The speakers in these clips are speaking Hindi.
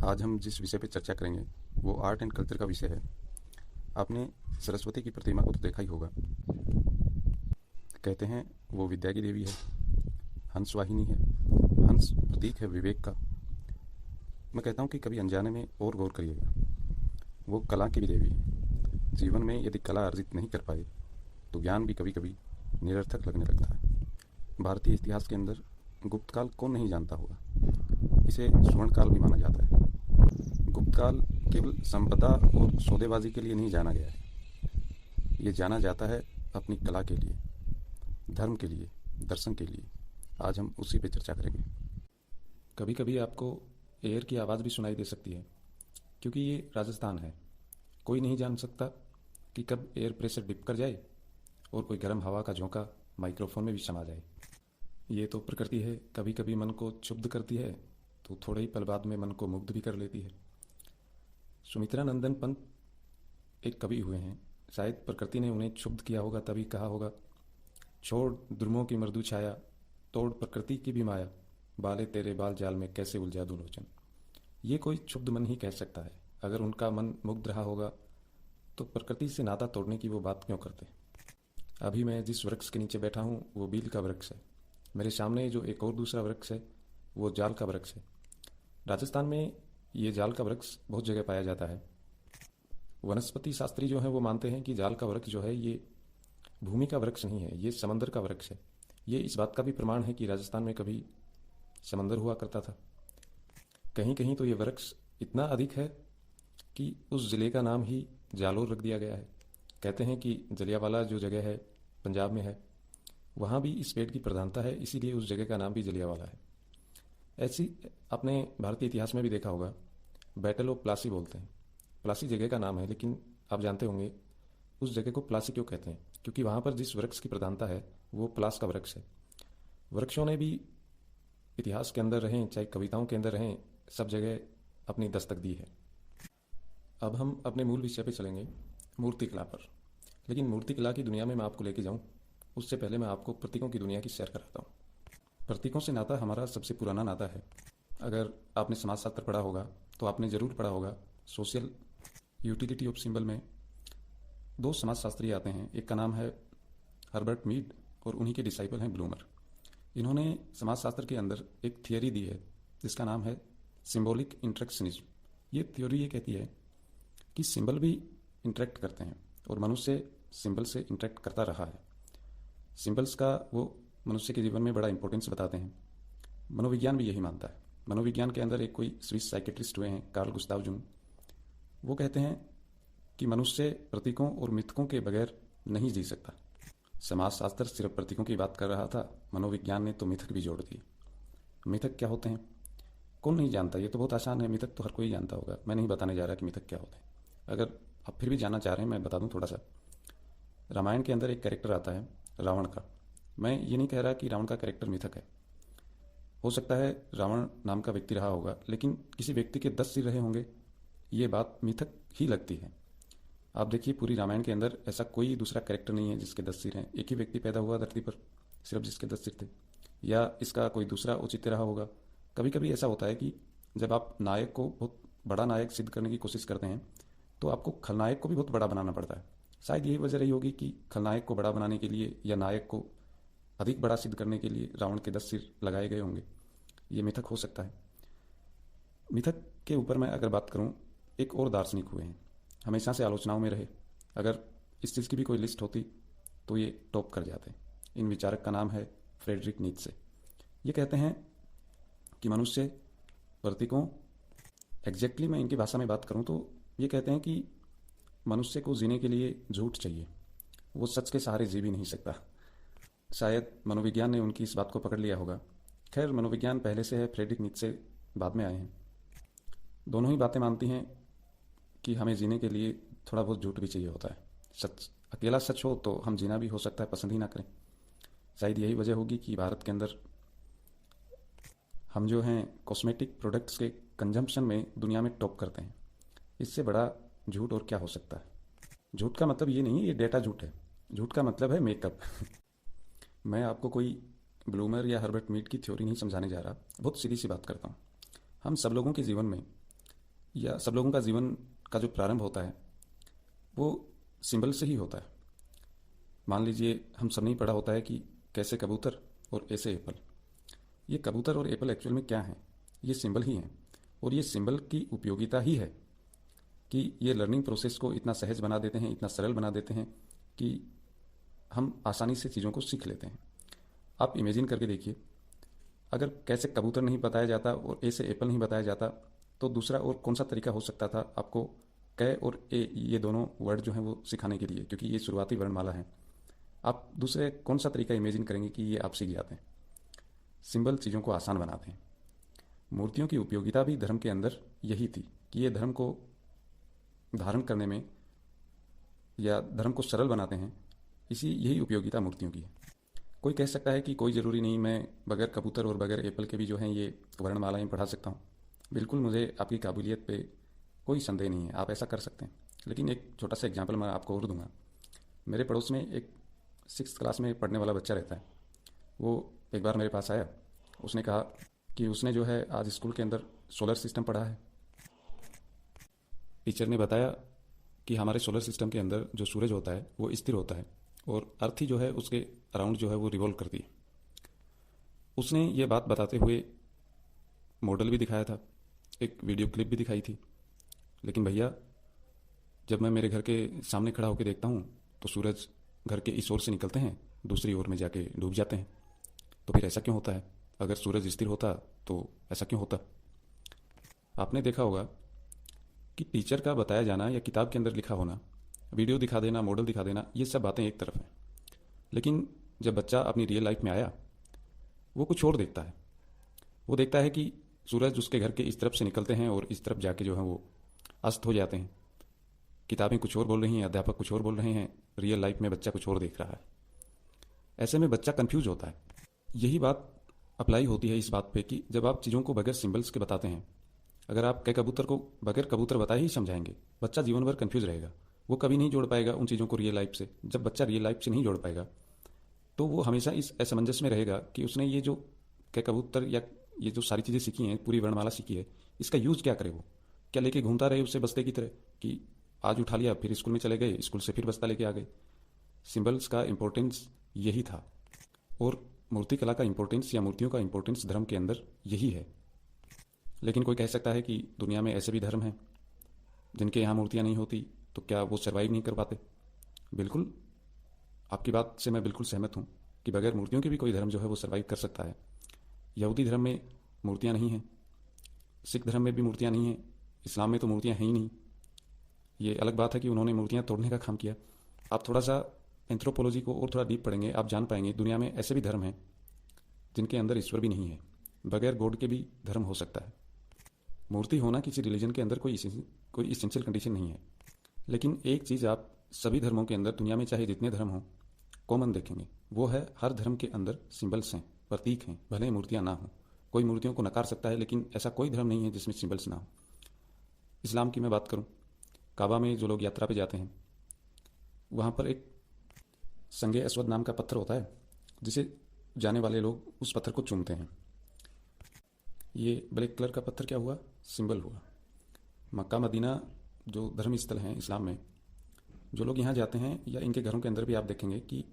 आज हम जिस विषय पर चर्चा करेंगे वो आर्ट एंड कल्चर का विषय है। आपने सरस्वती की प्रतिमा को तो देखा ही होगा। कहते हैं वो विद्या की देवी है, हंस वाहिनी है। हंस प्रतीक है विवेक का। मैं कहता हूँ कि कभी अनजाने में और गौर करिएगा, वो कला की भी देवी है। जीवन में यदि कला अर्जित नहीं कर पाए तो ज्ञान भी कभी कभी निरर्थक लगने लगता है। भारतीय इतिहास के अंदर गुप्त काल कौन नहीं जानता होगा। इसे स्वर्ण काल भी माना जाता है। गुप्त काल केवल संपदा और सौदेबाजी के लिए नहीं जाना गया है। ये जाना जाता है अपनी कला के लिए, धर्म के लिए, दर्शन के लिए। आज हम उसी पे चर्चा करेंगे। कभी कभी आपको एयर की आवाज़ भी सुनाई दे सकती है, क्योंकि ये राजस्थान है। कोई नहीं जान सकता कि कब एयर प्रेशर डिप कर जाए और कोई गर्म हवा का झोंका माइक्रोफोन में भी समा जाए। ये तो प्रकृति है, कभी कभी मन को क्षुब्ध करती है तो थोड़े ही पल बाद में मन को मुग्ध भी कर लेती है। सुमित्रा नंदन पंत एक कवि हुए हैं। शायद प्रकृति ने उन्हें क्षुब्ध किया होगा, तभी कहा होगा, छोड़ द्रुमों की मृदु छाया, तोड़ प्रकृति की भी माया, बाले तेरे बाल जाल में कैसे उलझा दूं लोचन। ये कोई क्षुब्ध मन ही कह सकता है। अगर उनका मन मुग्ध रहा होगा तो प्रकृति से नाता तोड़ने की वो बात क्यों करते। अभी मैं जिस वृक्ष के नीचे बैठा हूँ वो बील का वृक्ष है। मेरे सामने जो एक और दूसरा वृक्ष है वो जाल का वृक्ष है। राजस्थान में ये जाल का वृक्ष बहुत जगह पाया जाता है। वनस्पति शास्त्री जो है वो मानते हैं कि जाल का वृक्ष जो है ये भूमि का वृक्ष नहीं है, ये समंदर का वृक्ष है। ये इस बात का भी प्रमाण है कि राजस्थान में कभी समंदर हुआ करता था। कहीं कहीं तो ये वृक्ष इतना अधिक है कि उस ज़िले का नाम ही जालोर रख दिया गया है। कहते हैं कि जलियावाला जो जगह है पंजाब में है, वहाँ भी इस पेड़ की प्रधानता है, इसीलिए उस जगह का नाम भी जलियावाला है। ऐसी आपने भारतीय इतिहास में भी देखा होगा, बैटल ऑफ प्लासी बोलते हैं। प्लासी जगह का नाम है, लेकिन आप जानते होंगे उस जगह को प्लासी क्यों कहते हैं, क्योंकि वहाँ पर जिस वृक्ष की प्रधानता है वो प्लास का वृक्ष है। वृक्षों ने भी इतिहास के अंदर रहें चाहे कविताओं के अंदर रहें, सब जगह अपनी दस्तक दी है। अब हम अपने मूल विषय पे चलेंगे, मूर्तिकला पर। लेकिन मूर्तिकला की दुनिया में मैं आपको लेके जाऊं उससे पहले मैं आपको प्रतीकों की दुनिया की सैर कराता हूँ। प्रतीकों से नाता हमारा सबसे पुराना नाता है। अगर आपने समाजशास्त्र पढ़ा होगा तो आपने ज़रूर पढ़ा होगा सोशल यूटिलिटी ऑफ सिंबल में दो समाजशास्त्री आते हैं। एक का नाम है हर्बर्ट मीड और उन्हीं के डिसाइपल हैं ब्लूमर। इन्होंने समाजशास्त्र के अंदर एक थियोरी दी है जिसका नाम है सिंबॉलिक इंटरेक्शनिज्म। ये थ्योरी ये कहती है कि सिंबल भी इंटरेक्ट करते हैं और मनुष्य सिंबल से इंटरेक्ट करता रहा है। सिंबल्स का वो मनुष्य के जीवन में बड़ा इंपॉर्टेंस बताते हैं। मनोविज्ञान भी यही मानता है। मनोविज्ञान के अंदर एक कोई स्विस साइकेट्रिस्ट हुए हैं, कार्ल गुस्ताव जुंग। वो कहते हैं कि मनुष्य प्रतीकों और मिथकों के बगैर नहीं जी सकता। समाजशास्त्र सिर्फ प्रतीकों की बात कर रहा था, मनोविज्ञान ने तो मिथक भी जोड़ दिए। मिथक क्या होते हैं कौन नहीं जानता, ये तो बहुत आसान है। मिथक तो हर कोई जानता होगा, मैं नहीं बताने जा रहा कि मिथक क्या होते हैं। अगर आप फिर भी जानना चाह रहे हैं मैं बता दूं थोड़ा सा। रामायण के अंदर एक कैरेक्टर आता है रावण का। मैं ये नहीं कह रहा कि रावण का कैरेक्टर मिथक है। हो सकता है रावण नाम का व्यक्ति रहा होगा, लेकिन किसी व्यक्ति के 10 सिर रहे होंगे, ये बात मिथक ही लगती है। आप देखिए पूरी रामायण के अंदर ऐसा कोई दूसरा कैरेक्टर नहीं है जिसके 10 सिर हैं। एक ही व्यक्ति पैदा हुआ धरती पर सिर्फ जिसके 10 सिर थे, या इसका कोई दूसरा औचित्य रहा होगा। कभी कभी ऐसा होता है कि जब आप नायक को बहुत बड़ा नायक सिद्ध करने की कोशिश करते हैं तो आपको खलनायक को भी बहुत बड़ा बनाना पड़ता है। शायद यही वजह रही होगी कि खलनायक को बड़ा बनाने के लिए या नायक को अधिक बड़ा सिद्ध करने के लिए रावण के 10 सिर लगाए गए होंगे। ये मिथक हो सकता है। मिथक के ऊपर मैं अगर बात करूं, एक और दार्शनिक हुए हैं, हमेशा से आलोचनाओं में रहे। अगर इस चीज़ की भी कोई लिस्ट होती तो ये टॉप कर जाते। इन विचारक का नाम है फ्रेडरिक नीत्शे। ये कहते हैं कि मनुष्य प्रतीकों, एग्जैक्टली मैं इनकी भाषा में बात करूं तो ये कहते हैं कि मनुष्य को जीने के लिए झूठ चाहिए, वो सच के सहारे जी भी नहीं सकता। शायद मनोविज्ञान ने उनकी इस बात को पकड़ लिया होगा। खैर, मनोविज्ञान पहले से है, फ्रेडरिक नीत्शे बाद में आए हैं। दोनों ही बातें मानती हैं कि हमें जीने के लिए थोड़ा बहुत झूठ भी चाहिए होता है। सच, अकेला सच हो तो हम जीना भी हो सकता है पसंद ही ना करें। शायद यही वजह होगी कि भारत के अंदर हम जो हैं कॉस्मेटिक प्रोडक्ट्स के कंजम्पशन में दुनिया में टॉप करते हैं। इससे बड़ा झूठ और क्या हो सकता है। झूठ का मतलब ये नहीं है ये डेटा झूठ है, झूठ का मतलब है मेकअप। मैं आपको कोई ब्लूमर या हर्बर्ट मीड की थ्योरी नहीं समझाने जा रहा, बहुत सीधी सी बात करता हूँ। हम सब लोगों के जीवन में या सब लोगों का जीवन का जो प्रारंभ होता है वो सिंबल से ही होता है। मान लीजिए हम सब ने पढ़ा होता है कि कैसे कबूतर और ऐसे एप्पल। ये कबूतर और एप्पल एक्चुअल में क्या हैं? ये सिंबल ही हैं, और ये सिंबल की उपयोगिता ही है कि ये लर्निंग प्रोसेस को इतना सहज बना देते हैं, इतना सरल बना देते हैं कि हम आसानी से चीज़ों को सीख लेते हैं। आप इमेजिन करके देखिए, अगर कैसे कबूतर नहीं बताया जाता और ऐसे एप्पल नहीं बताया जाता तो दूसरा और कौन सा तरीका हो सकता था आपको कै और ए ये दोनों वर्ड जो हैं वो सिखाने के लिए, क्योंकि ये शुरुआती वर्णमाला है। आप दूसरे कौन सा तरीका इमेजिन करेंगे कि ये आप सीख जाते हैं? सिंबल चीज़ों को आसान बनाते हैं। मूर्तियों की उपयोगिता भी धर्म के अंदर यही थी कि ये धर्म को धारण करने में या धर्म को सरल बनाते हैं। यही उपयोगिता मूर्तियों की है। कोई कह सकता है कि कोई ज़रूरी नहीं, मैं बगैर कबूतर और बगैर एप्पल के भी जो हैं ये वर्णमालाएं पढ़ा सकता हूँ। बिल्कुल, मुझे आपकी काबिलियत पे कोई संदेह नहीं है, आप ऐसा कर सकते हैं। लेकिन एक छोटा सा एग्जाम्पल मैं आपको और दूंगा। मेरे पड़ोस में एक 6th क्लास में पढ़ने वाला बच्चा रहता है। वो एक बार मेरे पास आया, उसने कहा कि उसने जो है आज स्कूल के अंदर सोलर सिस्टम पढ़ा है। टीचर ने बताया कि हमारे सोलर सिस्टम के अंदर जो सूरज होता है वो स्थिर होता है और अर्थ ही जो है उसके अराउंड जो है वो रिवॉल्व करती है। उसने ये बात बताते हुए मॉडल भी दिखाया था, एक वीडियो क्लिप भी दिखाई थी। लेकिन भैया, जब मैं मेरे घर के सामने खड़ा होकर देखता हूँ तो सूरज घर के इस ओर से निकलते हैं, दूसरी ओर में जाके डूब जाते हैं। तो फिर ऐसा क्यों होता है? अगर सूरज स्थिर होता तो ऐसा क्यों होता? आपने देखा होगा कि टीचर का बताया जाना या किताब के अंदर लिखा होना, वीडियो दिखा देना, मॉडल दिखा देना, ये सब बातें एक तरफ हैं। लेकिन जब बच्चा अपनी रियल लाइफ में आया, वो कुछ और देखता है। वो देखता है कि सूरज उसके घर के इस तरफ से निकलते हैं और इस तरफ जाके जो है वो अस्त हो जाते हैं। किताबें कुछ और बोल रही हैं, अध्यापक कुछ और बोल रहे हैं, रियल लाइफ में बच्चा कुछ और देख रहा है। ऐसे में बच्चा कंफ्यूज होता है। यही बात अप्लाई होती है इस बात पे कि जब आप चीज़ों को बगैर सिंबल्स के बताते हैं, अगर आप कै कबूतर को बगैर कबूतर बताए ही समझाएंगे, बच्चा जीवन भर कंफ्यूज रहेगा। वो कभी नहीं जोड़ पाएगा उन चीज़ों को रियल लाइफ से। जब बच्चा रियल लाइफ से नहीं जोड़ पाएगा तो वो हमेशा इस असमंजस में रहेगा कि उसने ये जो कै कबूतर या ये जो सारी चीज़ें सीखी हैं, पूरी वर्णमाला सीखी है, इसका यूज़ क्या करे? वो क्या लेके घूमता रहे उससे बस्ते की तरह कि आज उठा लिया, फिर स्कूल में चले गए, स्कूल से फिर बस्ता लेके आ गए? सिंबल्स का इंपॉर्टेंस यही था, और मूर्तिकला का इंपॉर्टेंस या मूर्तियों का इंपॉर्टेंस धर्म के अंदर यही है। लेकिन कोई कह सकता है कि दुनिया में ऐसे भी धर्म हैं जिनके यहाँ मूर्तियाँ नहीं होती, तो क्या वो सर्वाइव नहीं कर पाते? बिल्कुल, आपकी बात से मैं बिल्कुल सहमत हूँ कि बगैर मूर्तियों के भी कोई धर्म जो है वो सर्वाइव कर सकता है। यहूदी धर्म में मूर्तियाँ नहीं हैं, सिख धर्म में भी मूर्तियाँ नहीं हैं, इस्लाम में तो मूर्तियाँ हैं ही नहीं। ये अलग बात है कि उन्होंने मूर्तियाँ तोड़ने का काम किया। आप थोड़ा सा एंथ्रोपोलॉजी को और थोड़ा डीप पढ़ेंगे, आप जान पाएंगे दुनिया में ऐसे भी धर्म हैं जिनके अंदर ईश्वर भी नहीं है। बगैर गॉड के भी धर्म हो सकता है। मूर्ति होना किसी रिलीजन के अंदर कोई इसेंशियल कंडीशन नहीं है। लेकिन एक चीज़ आप सभी धर्मों के अंदर, दुनिया में चाहे जितने धर्म हों, कॉमन देखेंगे, वो है हर धर्म के अंदर सिंबल्स हैं, प्रतीक हैं, भले मूर्तियाँ ना हों। कोई मूर्तियों को नकार सकता है, लेकिन ऐसा कोई धर्म नहीं है जिसमें सिंबल्स ना हो। इस्लाम की मैं बात करूँ, काबा में जो लोग यात्रा पे जाते हैं, वहाँ पर एक संगे अस्वद नाम का पत्थर होता है, जिसे जाने वाले लोग उस पत्थर को चूमते हैं। ये ब्लैक कलर का पत्थर क्या हुआ? सिंबल हुआ। मक्का मदीना जो धर्म स्थल हैं इस्लाम में, जो लोग यहाँ जाते हैं या इनके घरों के अंदर भी आप देखेंगे कि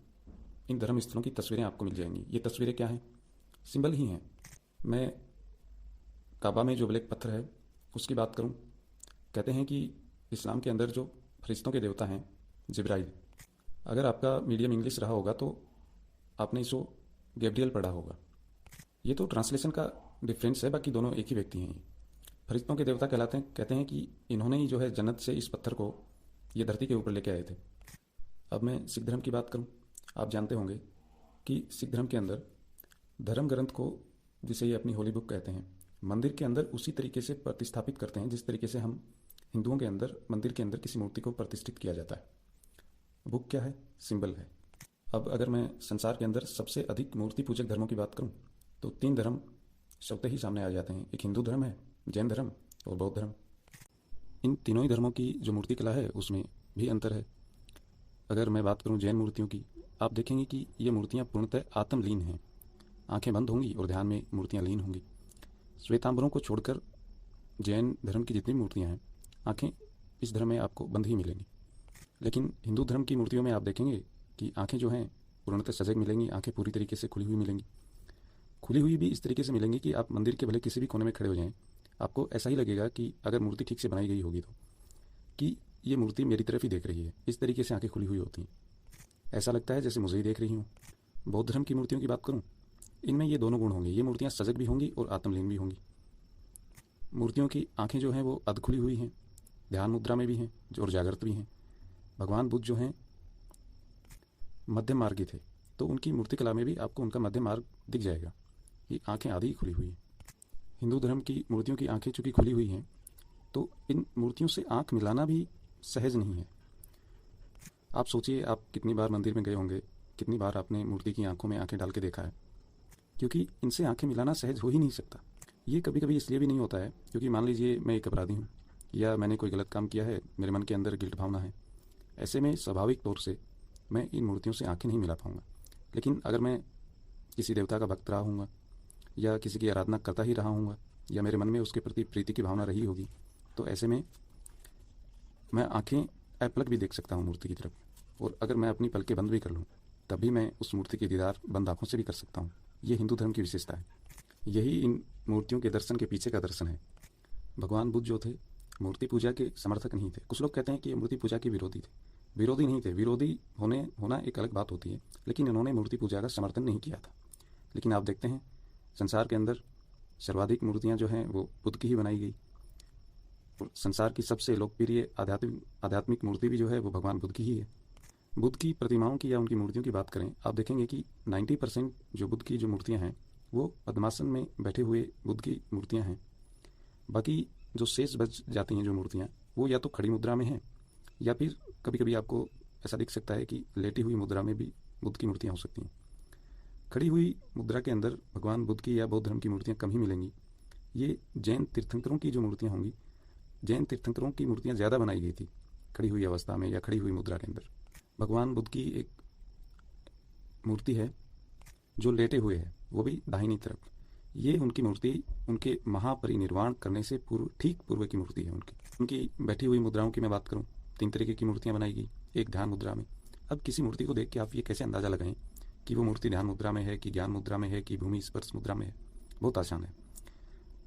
इन धर्म स्थलों की तस्वीरें आपको मिल जाएंगी। ये तस्वीरें क्या हैं? सिंबल ही हैं। मैं काबा में जो ब्लैक पत्थर है उसकी बात करूं, कहते हैं कि इस्लाम के अंदर जो फरिश्तों के देवता हैं, जिब्राइल, अगर आपका मीडियम इंग्लिश रहा होगा तो आपने इसको गैब्रियल पढ़ा होगा। ये तो ट्रांसलेशन का डिफरेंस है, बाकी दोनों एक ही व्यक्ति हैं। फरिश्तों के देवता कहलाते हैं। कहते हैं कि इन्होंने ही जो है जन्नत से इस पत्थर को ये धरती के ऊपर लेके आए थे। अब मैं सिख धर्म की बात करूं, आप जानते होंगे कि सिख धर्म के अंदर धर्म ग्रंथ को, जिसे ये अपनी होली बुक कहते हैं, मंदिर के अंदर उसी तरीके से प्रतिस्थापित करते हैं जिस तरीके से हम हिंदुओं के अंदर मंदिर के अंदर किसी मूर्ति को प्रतिष्ठित किया जाता है। बुक क्या है? सिंबल है। अब अगर मैं संसार के अंदर सबसे अधिक मूर्ति पूजक धर्मों की बात करूं तो 3 धर्म सबसे ही सामने आ जाते हैं। एक हिंदू धर्म है, जैन धर्म और बौद्ध धर्म। इन तीनों ही धर्मों की जो मूर्ति कला है उसमें भी अंतर है। अगर मैं बात करूं जैन मूर्तियों की, आप देखेंगे कि ये मूर्तियां पूर्णतः आत्मलीन हैं। आंखें बंद होंगी और ध्यान में मूर्तियां लीन होंगी। श्वेतांबरों को छोड़कर जैन धर्म की जितनी मूर्तियाँ हैं, आँखें इस धर्म में आपको बंद ही मिलेंगी। लेकिन हिंदू धर्म की मूर्तियों में आप देखेंगे कि आँखें जो हैं पूर्णतः सजग मिलेंगी, आँखें पूरी तरीके से खुली हुई मिलेंगी। खुली हुई भी इस तरीके से मिलेंगी कि आप मंदिर के भले किसी भी कोने में खड़े हो जाएं, आपको ऐसा ही लगेगा कि अगर मूर्ति ठीक से बनाई गई होगी तो कि ये मूर्ति मेरी तरफ ही देख रही है। इस तरीके से आंखें खुली हुई होती हैं, ऐसा लगता है जैसे मुझे ही देख रही हूँ। बौद्ध धर्म की मूर्तियों की बात करूँ, इनमें ये दोनों गुण होंगे। ये मूर्तियाँ सजग भी होंगी और आत्मलीन भी होंगी। मूर्तियों की आंखें जो हैं वो अध खुली हुई हैं, ध्यान मुद्रा में भी हैं और जागृत भी हैं। भगवान बुद्ध जो हैं मध्यम मार्गी थे, तो उनकी मूर्ति कला में भी आपको उनका मध्यम मार्ग दिख जाएगा। ये आंखें आधी ही खुली हुई हैं। हिंदू धर्म की मूर्तियों की आंखें चूँकि खुली हुई हैं, तो इन मूर्तियों से आंख मिलाना भी सहज नहीं है। आप सोचिए, आप कितनी बार मंदिर में गए होंगे, कितनी बार आपने मूर्ति की आंखों में आंखें डाल के देखा है, क्योंकि इनसे आंखें मिलाना सहज हो ही नहीं सकता। ये कभी कभी इसलिए भी नहीं होता है क्योंकि मान लीजिए मैं एक अपराधी हूँ या मैंने कोई गलत काम किया है, मेरे मन के अंदर गिल्ट भावना है। ऐसे में स्वाभाविक तौर से मैं इन मूर्तियों से आंखें नहीं मिला पाऊंगा। लेकिन अगर मैं किसी देवता का भक्त रहा हूँगा या किसी की आराधना करता ही रहा हूँगा या मेरे मन में उसके प्रति प्रीति की भावना रही होगी, तो ऐसे में मैं आंखें अपलक भी देख सकता हूँ मूर्ति की तरफ। और अगर मैं अपनी पलकें बंद भी कर लूँ, तब भी मैं उस मूर्ति की दीदार बंद आँखों से भी कर सकता हूँ। ये हिंदू धर्म की विशेषता है। यही इन मूर्तियों के दर्शन के पीछे का दर्शन है। भगवान बुद्ध जो थे, मूर्ति पूजा के समर्थक नहीं थे। कुछ लोग कहते हैं कि ये मूर्ति पूजा के विरोधी थे। विरोधी नहीं थे। विरोधी होना एक अलग बात होती है, लेकिन इन्होंने मूर्ति पूजा का समर्थन नहीं किया था। लेकिन आप देखते हैं संसार के अंदर सर्वाधिक मूर्तियाँ जो हैं वो बुद्ध की ही बनाई गई। संसार की सबसे लोकप्रिय आध्यात्मिक मूर्ति भी जो है वो भगवान बुद्ध की ही है। बुद्ध की प्रतिमाओं की या उनकी मूर्तियों की बात करें, आप देखेंगे कि 90% जो बुद्ध की जो मूर्तियां हैं वो पद्मासन में बैठे हुए बुद्ध की मूर्तियां हैं। बाकी जो शेष बच जाती हैं जो मूर्तियां, वो या तो खड़ी मुद्रा में हैं या फिर कभी कभी आपको ऐसा दिख सकता है कि लेटी हुई मुद्रा में भी बुद्ध की मूर्तियाँ हो सकती हैं। खड़ी हुई मुद्रा के अंदर भगवान बुद्ध की या बौद्ध धर्म की मूर्तियाँ कम ही मिलेंगी। ये जैन तीर्थंकरों की जो मूर्तियाँ होंगी, जैन तीर्थंकरों की मूर्तियाँ ज़्यादा बनाई गई थी खड़ी हुई अवस्था में या खड़ी हुई मुद्रा के अंदर। भगवान बुद्ध की एक मूर्ति है जो लेटे हुए है, वो भी दाहिनी तरफ। ये उनकी मूर्ति उनके महापरिनिर्वाण करने से ठीक पूर्व की मूर्ति है। उनकी बैठी हुई मुद्राओं की मैं बात करूँ, 3 तरीके की मूर्तियाँ बनाई गई। एक ध्यान मुद्रा में। अब किसी मूर्ति को देख के आप ये कैसे अंदाज़ा लगाएं कि वो मूर्ति ध्यान मुद्रा में है कि ज्ञान मुद्रा में है कि भूमि स्पर्श मुद्रा में है? बहुत आसान है।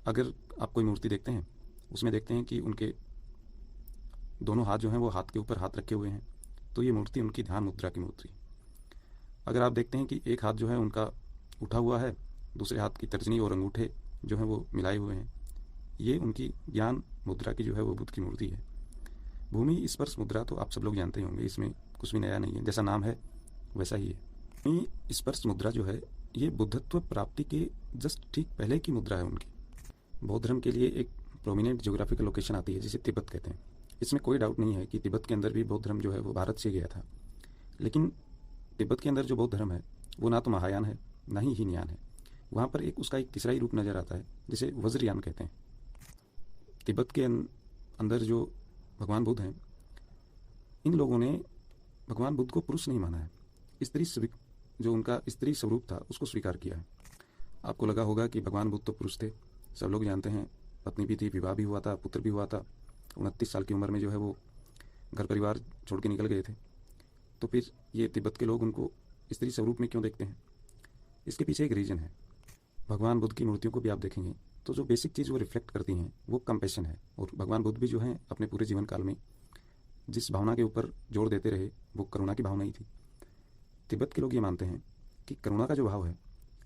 अगर आप कोई मूर्ति देखते हैं, उसमें देखते हैं कि उनके दोनों हाथ जो हैं वो हाथ के ऊपर हाथ रखे हुए हैं, तो ये मूर्ति उनकी ध्यान मुद्रा की मूर्ति। अगर आप देखते हैं कि एक हाथ जो है उनका उठा हुआ है, दूसरे हाथ की तर्जनी और अंगूठे जो हैं वो मिलाए हुए हैं, ये उनकी ज्ञान मुद्रा की जो है वो बुद्ध की मूर्ति है। भूमि स्पर्श मुद्रा तो आप सब लोग जानते ही होंगे, इसमें कुछ भी नया नहीं है, जैसा नाम है वैसा ही है। भूमि स्पर्श मुद्रा जो है ये बुद्धत्व प्राप्ति के जस्ट ठीक पहले की मुद्रा है उनकी। बौद्ध धर्म के लिए एक प्रोमिनेंट ज्योग्राफिकल लोकेशन आती है जिसे तिब्बत कहते हैं। इसमें कोई डाउट नहीं है कि तिब्बत के अंदर भी बौद्ध धर्म जो है वो भारत से गया था। लेकिन तिब्बत के अंदर जो बौद्ध धर्म है वो ना तो महायान है ना ही हीनयान है। वहाँ पर उसका एक तीसरा ही रूप नज़र आता है जिसे वज्रयान कहते हैं। तिब्बत के अंदर जो भगवान बुद्ध हैं, इन लोगों ने भगवान बुद्ध को पुरुष नहीं माना है, स्त्री जो उनका स्त्री स्वरूप था उसको स्वीकार किया है। आपको लगा होगा कि भगवान बुद्ध तो पुरुष थे, सब लोग जानते हैं, पत्नी भी थी, विवाह भी हुआ था, पुत्र भी हुआ था। 29 साल की उम्र में जो है वो घर परिवार छोड़ के निकल गए थे। तो फिर ये तिब्बत के लोग उनको स्त्री स्वरूप में क्यों देखते हैं? इसके पीछे एक रीज़न है। भगवान बुद्ध की मूर्तियों को भी आप देखेंगे तो जो बेसिक चीज़ वो रिफ्लेक्ट करती हैं वो कंपैशन है। और भगवान बुद्ध भी जो हैं अपने पूरे जीवन काल में जिस भावना के ऊपर जोर देते रहे वो करुणा की भावना ही थी। तिब्बत के लोग ये मानते हैं कि करुणा का जो भाव है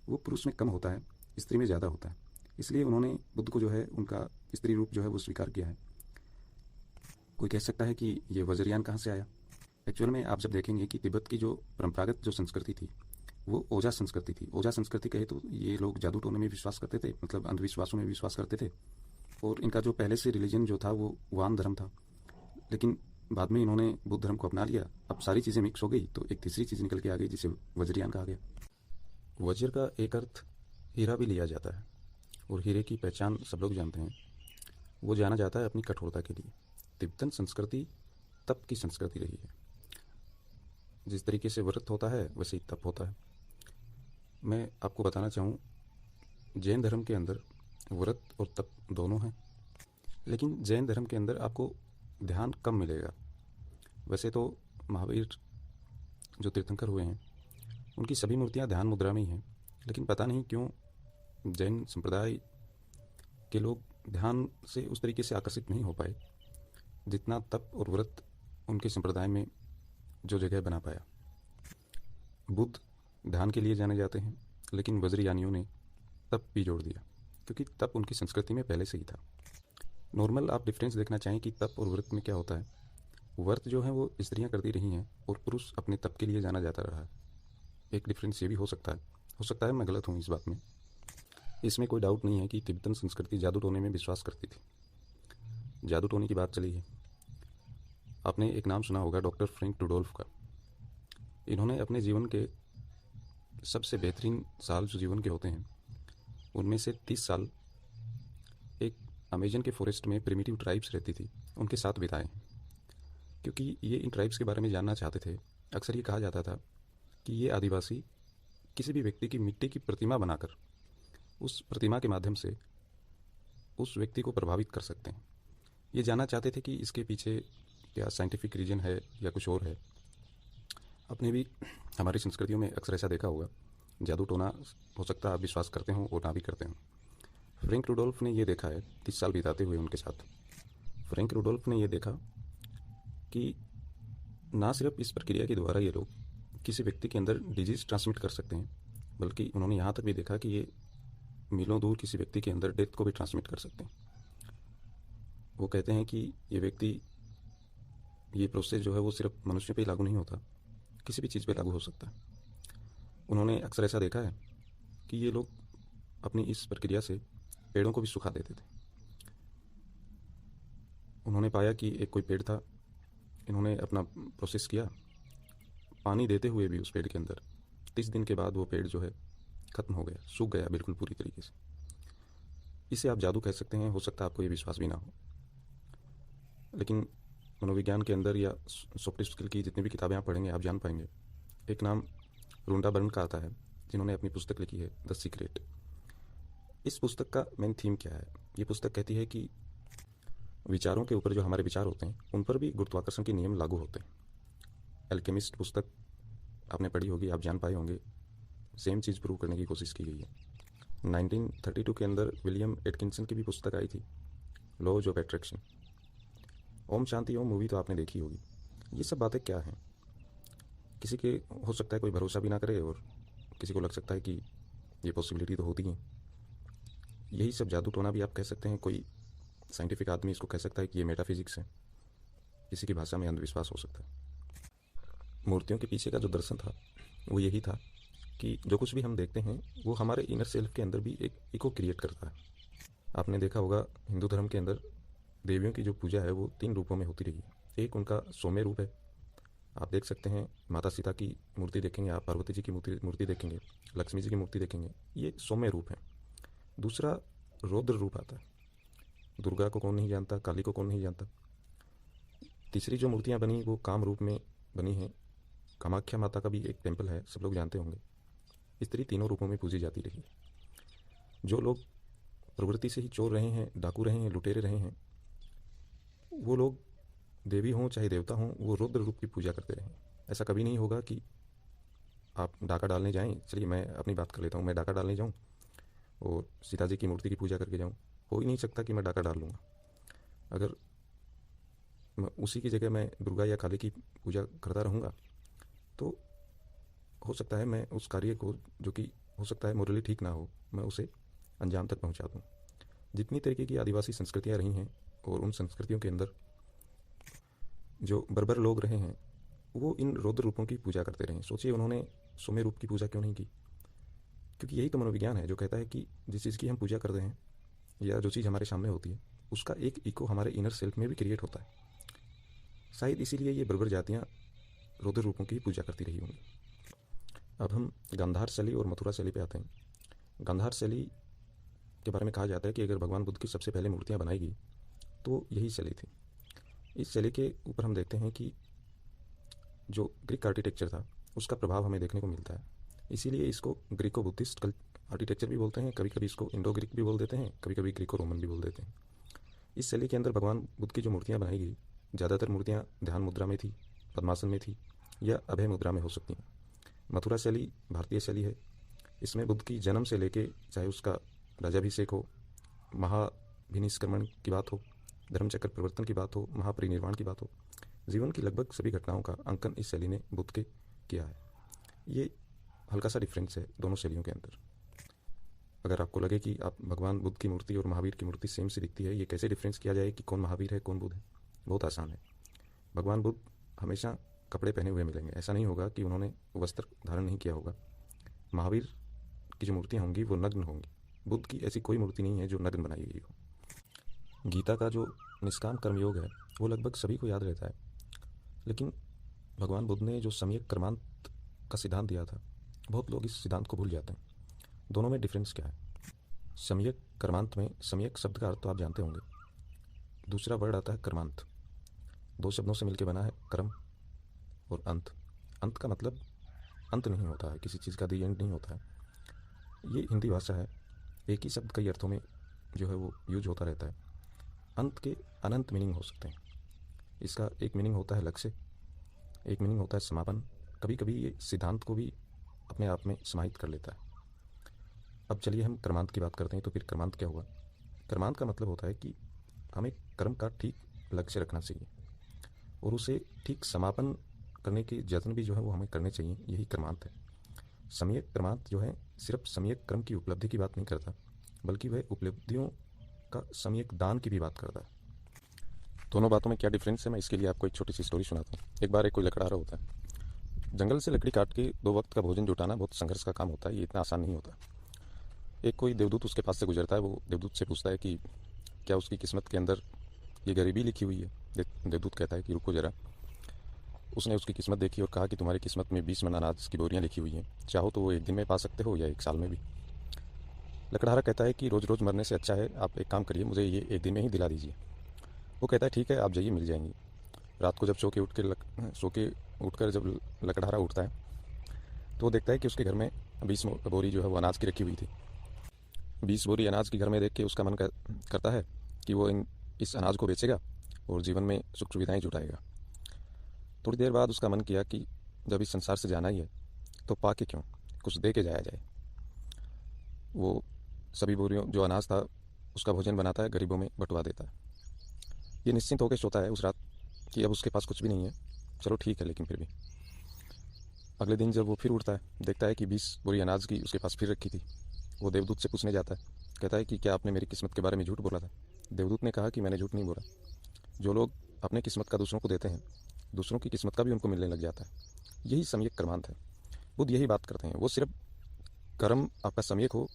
वो पुरुष में कम होता है, स्त्री में ज़्यादा होता है। इसलिए उन्होंने बुद्ध को जो है उनका स्त्री रूप जो है वो स्वीकार किया है। कोई कह सकता है कि ये वज्रयान कहाँ से आया? एक्चुअल में आप जब देखेंगे कि तिब्बत की जो परंपरागत जो संस्कृति थी वो ओझा संस्कृति थी। ओझा संस्कृति कहे तो ये लोग जादू टोने में विश्वास करते थे, मतलब अंधविश्वासों में विश्वास करते थे। और इनका जो पहले से रिलीजन जो था वो वान धर्म था। लेकिन बाद में इन्होंने बुद्ध धर्म को अपना लिया। अब सारी चीज़ें मिक्स हो गई तो एक तीसरी चीज़ निकल के आ गई जिसे वज्रयान कहा गया। वज्र का एक अर्थ हीरा भी लिया जाता है और हीरे की पहचान सब लोग जानते हैं, वो जाना जाता है अपनी कठोरता के लिए। तिब्बतन संस्कृति तप की संस्कृति रही है। जिस तरीके से व्रत होता है वैसे ही तप होता है। मैं आपको बताना चाहूँ, जैन धर्म के अंदर व्रत और तप दोनों हैं। लेकिन जैन धर्म के अंदर आपको ध्यान कम मिलेगा। वैसे तो महावीर जो तीर्थंकर हुए हैं उनकी सभी मूर्तियाँ ध्यान मुद्रा में ही हैं, लेकिन पता नहीं क्यों जैन संप्रदाय के लोग ध्यान से उस तरीके से आकर्षित नहीं हो पाए जितना तप और व्रत उनके संप्रदाय में जो जगह बना पाया। बुद्ध ध्यान के लिए जाने जाते हैं, लेकिन वज्रयानियों ने तप भी जोड़ दिया, क्योंकि तप उनकी संस्कृति में पहले से ही था। नॉर्मल आप डिफरेंस देखना चाहें कि तप और व्रत में क्या होता है। व्रत जो है वो स्त्रियां करती रही हैं और पुरुष अपने तप के लिए जाना जाता रहा है। एक डिफरेंस ये भी हो सकता है मैं गलत हूँ इस बात में। इसमें कोई डाउट नहीं है कि तिब्बतन संस्कृति जादू टोने में विश्वास करती थी। जादू टोने की बात चली है, आपने एक नाम सुना होगा डॉक्टर फ्रैंक रुडोल्फ का। इन्होंने अपने जीवन के सबसे बेहतरीन साल जो जीवन के होते हैं उनमें से 30 साल एक अमेजन के फॉरेस्ट में प्रिमिटिव ट्राइब्स रहती थी उनके साथ बिताए, क्योंकि ये इन ट्राइब्स के बारे में जानना चाहते थे। अक्सर ये कहा जाता था कि ये आदिवासी किसी भी व्यक्ति की मिट्टी की प्रतिमा बनाकर उस प्रतिमा के माध्यम से उस व्यक्ति को प्रभावित कर सकते हैं। ये जानना चाहते थे कि इसके पीछे क्या साइंटिफिक रीजन है या कुछ और है। आपने भी हमारी संस्कृतियों में अक्सर ऐसा देखा होगा। जादू टोना हो सकता है आप विश्वास करते हो और ना भी करते हो। फ्रैंक रुडोल्फ ने ये देखा है 30 साल बिताते हुए उनके साथ। फ्रैंक रुडोल्फ ने ये देखा कि ना सिर्फ इस प्रक्रिया के द्वारा ये लोग किसी व्यक्ति के अंदर डिजीज़ ट्रांसमिट कर सकते हैं, बल्कि उन्होंने यहाँ तक भी देखा कि ये मीलों दूर किसी व्यक्ति के अंदर डेथ को भी ट्रांसमिट कर सकते हैं। वो कहते हैं कि ये व्यक्ति, ये प्रोसेस जो है वो सिर्फ मनुष्य पे ही लागू नहीं होता, किसी भी चीज़ पे लागू हो सकता है। उन्होंने अक्सर ऐसा देखा है कि ये लोग अपनी इस प्रक्रिया से पेड़ों को भी सुखा देते थे। उन्होंने पाया कि एक कोई पेड़ था, इन्होंने अपना प्रोसेस किया, पानी देते हुए भी उस पेड़ के अंदर 30 दिन के बाद वो पेड़ जो है ख़त्म हो गया, सूख गया बिल्कुल पूरी तरीके से। इसे आप जादू कह सकते हैं, हो सकता है आपको ये विश्वास भी ना हो, लेकिन मनोविज्ञान के अंदर या सॉफ्ट स्किल की जितनी भी किताबें आप पढ़ेंगे आप जान पाएंगे। एक नाम रोंडा बर्न का आता है, जिन्होंने अपनी पुस्तक लिखी है द सीक्रेट। इस पुस्तक का मेन थीम क्या है? ये पुस्तक कहती है कि विचारों के ऊपर जो हमारे विचार होते हैं उन पर भी गुरुत्वाकर्षण के नियम लागू होते हैं। एल्केमिस्ट पुस्तक आपने पढ़ी होगी, आप जान पाए होंगे। सेम चीज़ प्रूव करने की कोशिश की गई है। 1932 के अंदर विलियम एटकिंसन की भी पुस्तक आई थी, laws of attraction. Om Shanti Om movie तो आपने देखी होगी। ये सब बातें क्या हैं? किसी के हो सकता है कोई भरोसा भी ना करे और किसी को लग सकता है कि ये पॉसिबिलिटी तो होती है। यही सब जादू टोना भी आप कह सकते हैं। कोई साइंटिफिक आदमी इसको कह सकता है कि ये मेटाफिजिक्स है। किसी की भाषा में अंधविश्वास हो सकता है। मूर्तियों के पीछे का जो दर्शन था वो यही था कि जो कुछ भी हम देखते हैं वो हमारे इनर सेल्फ के अंदर भी एक इको क्रिएट करता है। आपने देखा होगा हिंदू धर्म के अंदर देवियों की जो पूजा है वो 3 रूपों में होती रही है। एक उनका सौम्य रूप है, आप देख सकते हैं माता सीता की मूर्ति देखेंगे, आप पार्वती जी की मूर्ति देखेंगे, लक्ष्मी जी की मूर्ति देखेंगे, ये सौम्य रूप है। दूसरा रौद्र रूप आता है, दुर्गा को कौन नहीं जानता, काली को कौन नहीं जानता। तीसरी जो मूर्तियाँ बनी वो काम रूप में बनी हैं। कामाख्या माता का भी एक टेम्पल है, सब लोग जानते होंगे। इस तरह तीनों रूपों में पूजी जाती रही। जो लोग प्रवृत्ति से ही चोर रहे हैं, डाकू रहे हैं, लुटेरे रहे हैं, वो लोग देवी हों चाहे देवता हों, वो रुद्र रूप की पूजा करते रहे। ऐसा कभी नहीं होगा कि आप डाका डालने जाएं। चलिए मैं अपनी बात कर लेता हूँ, मैं डाका डालने जाऊँ और सीता जी की मूर्ति की पूजा करके जाऊँ, हो ही नहीं सकता कि मैं डाका डाल लूँगा। अगर उसी की जगह मैं दुर्गा या काली की पूजा करता रहूँगा तो हो सकता है मैं उस कार्य को, जो कि हो सकता है मोरली ठीक ना हो, मैं उसे अंजाम तक पहुँचा दूँ। जितनी तरीके की आदिवासी संस्कृतियाँ रही हैं और उन संस्कृतियों के अंदर जो बर्बर लोग रहे हैं वो इन रौद्र रूपों की पूजा करते रहे। सोचिए उन्होंने सौम्य रूप की पूजा क्यों नहीं की? क्योंकि यही तो मनोविज्ञान है जो कहता है कि जिस चीज़ की हम पूजा करते हैं या जो चीज़ हमारे सामने होती है उसका एक इको हमारे इनर सेल्फ में भी क्रिएट होता है। शायद इसीलिए ये बर्बर जातियाँ रौद्र रूपों की पूजा करती रही होंगी। अब हम गांधार शैली और मथुरा शैली पे आते हैं। गांधार शैली के बारे में कहा जाता है कि अगर भगवान बुद्ध की सबसे पहले मूर्तियाँ बनाई गई तो यही शैली थी। इस शैली के ऊपर हम देखते हैं कि जो ग्रीक आर्किटेक्चर था उसका प्रभाव हमें देखने को मिलता है। इसीलिए इसको ग्रीको बुद्धिस्ट आर्किटेक्चर भी बोलते हैं, कभी कभी इसको इंडो ग्रीक भी बोल देते हैं, कभी कभी ग्रीको रोमन भी बोल देते हैं। इस शैली के अंदर भगवान बुद्ध की जो मूर्तियाँ बनाई गई, ज़्यादातर मूर्तियाँ ध्यान मुद्रा में थी, पद्मासन में थी या अभय मुद्रा में हो सकती हैं। मथुरा शैली भारतीय शैली है। इसमें बुद्ध की जन्म से लेके चाहे उसका राजाभिषेक हो, महाभिनिष्क्रमण की बात हो, धर्मचक्र परिवर्तन की बात हो, महापरिनिर्वाण की बात हो, जीवन की लगभग सभी घटनाओं का अंकन इस शैली ने बुद्ध के किया है। ये हल्का सा डिफरेंस है दोनों शैलियों के अंदर। अगर आपको लगे कि आप भगवान बुद्ध की मूर्ति और महावीर की मूर्ति सेम सी दिखती है, ये कैसे डिफरेंस किया जाए कि कौन महावीर है कौन बुद्ध है, बहुत आसान है। भगवान बुद्ध हमेशा कपड़े पहने हुए मिलेंगे, ऐसा नहीं होगा कि उन्होंने वस्त्र धारण नहीं किया होगा। महावीर की जो मूर्तियाँ होंगी वो नग्न होंगी। बुद्ध की ऐसी कोई मूर्ति नहीं है जो नग्न बनाई गई हो। गीता का जो निष्काम कर्मयोग है वो लगभग सभी को याद रहता है, लेकिन भगवान बुद्ध ने जो सम्यक कर्मांत का सिद्धांत दिया था, बहुत लोग इस सिद्धांत को भूल जाते हैं। दोनों में डिफरेंस क्या है? सम्यक कर्मांत में सम्यक शब्द का अर्थ तो आप जानते होंगे, दूसरा वर्ड आता है कर्मांत। दो शब्दों से मिलकर बना है कर्म और अंत। अंत का मतलब अंत नहीं होता है, किसी चीज़ का दी एंड नहीं होता है। ये हिंदी भाषा है, एक ही शब्द कई अर्थों में जो है वो यूज होता रहता है। अंत के अनंत मीनिंग हो सकते हैं। इसका एक मीनिंग होता है लक्ष्य, एक मीनिंग होता है समापन। कभी कभी ये सिद्धांत को भी अपने आप में समाहित कर लेता है। अब चलिए हम कर्मांत की बात करते हैं। तो फिर कर्मांत क्या हुआ? कर्मांत का मतलब होता है कि हमें कर्म का ठीक लक्ष्य रखना चाहिए और उसे ठीक समापन करने के जत्न भी जो है वो हमें करने चाहिए। यही कर्मांत है। सम्यक कर्मांत जो है सिर्फ सम्यक कर्म की उपलब्धि की बात नहीं करता, बल्कि वह उपलब्धियों का सम्यक दान की भी बात करता है। दोनों बातों में क्या डिफरेंस है, मैं इसके लिए आपको एक छोटी सी स्टोरी सुनाता हूँ। एक बार एक कोई लकड़हारा होता है। जंगल से लकड़ी काट के 2 वक्त का भोजन जुटाना बहुत संघर्ष का काम होता है, ये इतना आसान नहीं होता। एक कोई देवदूत उसके पास से गुजरता है। वो देवदूत से पूछता है कि क्या उसकी किस्मत के अंदर ये गरीबी लिखी हुई है। देवदूत कहता है कि रुको जरा। उसने उसकी किस्मत देखी और कहा कि तुम्हारी किस्मत में 20 मन अनाज की बोरियां लिखी हुई हैं, चाहो तो वो एक दिन में पा सकते हो या 1 साल में भी। लकड़हारा कहता है कि रोज़ रोज़ मरने से अच्छा है आप एक काम करिए, मुझे ये 1 दिन में ही दिला दीजिए। वो कहता है ठीक है, आप जाइए, मिल जाएंगी। रात को जब सो के उठकर जब लकड़हारा उठता है तो वो देखता है कि उसके घर में 20 बोरी जो है वो अनाज की रखी हुई थी। 20 बोरी अनाज की घर में देख के उसका मन करता है कि वो इस अनाज को बेचेगा और जीवन में सुख सुविधाएं जुटाएगा। थोड़ी देर बाद उसका मन किया कि जब इस संसार से जाना ही है तो पा के क्यों, कुछ दे के जाया जाए। वो सभी बोरियों जो अनाज था उसका भोजन बनाता है, गरीबों में बंटवा देता है। ये निश्चिंत होकर सोता है उस रात कि अब उसके पास कुछ भी नहीं है, चलो ठीक है। लेकिन फिर भी अगले दिन जब वो फिर उठता है, देखता है कि 20 बोरी अनाज की उसके पास फिर रखी थी। वो देवदूत से पूछने जाता है, कहता है कि क्या आपने मेरी किस्मत के बारे में झूठ बोला था? देवदूत ने कहा कि मैंने झूठ नहीं बोला। जो लोग अपने किस्मत का दूसरों को देते हैं, दूसरों की किस्मत का भी उनको मिलने लग जाता है। यही सम्यक कर्मांत है। बुद्ध यही बात करते हैं। वो सिर्फ कर्म आपका सम्यक हो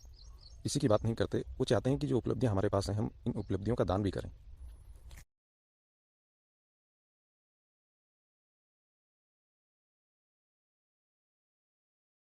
इसी की बात नहीं करते, वो चाहते हैं कि जो उपलब्धियां हमारे पास हैं हम इन उपलब्धियों का दान भी करें।